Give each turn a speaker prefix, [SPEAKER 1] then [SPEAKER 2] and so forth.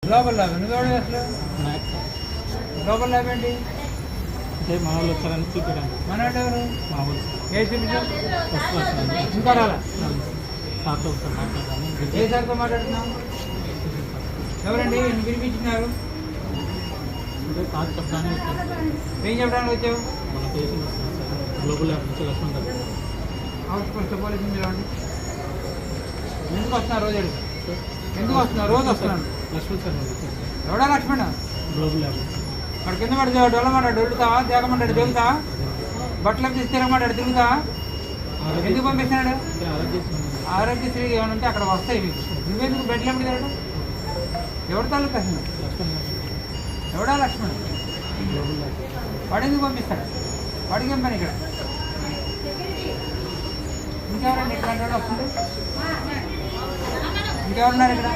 [SPEAKER 1] Global lab ఎందుకు అసలు global lab ఏంటి?
[SPEAKER 2] అంటే మన వాళ్ళు వచ్చారని చూపించడానికి.
[SPEAKER 1] మన వాళ్ళు ఎవరు?
[SPEAKER 2] మా వాళ్ళు
[SPEAKER 1] ఏ చూపించారు?
[SPEAKER 2] ఫస్ట్
[SPEAKER 1] ఇంకా రాలా?
[SPEAKER 2] సార్తో ఒకసారి మాట్లాడదాము.
[SPEAKER 1] ఏ సార్తో మాట్లాడుతున్నావు? ఎవరండి వినిపించినారు?
[SPEAKER 2] అంటే కాదు చెప్పడానికి వచ్చాను.
[SPEAKER 1] ఏం చెప్పడానికి వచ్చావు?
[SPEAKER 2] మన పేషెంట్ వస్తున్నాం సార్, గ్లోబల్ ల్యాబ్ నుంచి లక్ష్మణ్ గారు.
[SPEAKER 1] హౌస్ పోస్ట్ పోలీసు రండి. ఎందుకు వస్తున్నారు రోజు అడుగు? ఎందుకు వస్తున్నారు? రోజు వస్తున్నాను.
[SPEAKER 2] లక్ష్మణ్ సార్
[SPEAKER 1] ఎవడా లక్ష్మణ?
[SPEAKER 2] గ్లోబల్ ల్యాబ్
[SPEAKER 1] అక్కడ కింద పడి డొల్లమాటాడు దొరుకుతావా? దేకమంటాడు దొరుకుతావా? బట్టలు తీసి తిరగమాటాడు తిరుగుతావా? ఎందుకు పంపిస్తున్నాడు? ఆరోగ్యశ్రీ ఏమైనా ఉంటే అక్కడ వస్తాయి మీకు. నువ్వెందుకు బెడ్లు ఎప్పుడు తిరగడు? ఎవరి తాలూకు అసలు? ఎవడా లక్ష్మణ్? వాడు ఎందుకు పంపిస్తాడు? వాడికి ఏం పని ఇక్కడ? ఇంకెవరండి ఇట్లాంటి వాడు వస్తుంది? ఇంకెవరున్నారు ఇక్కడ?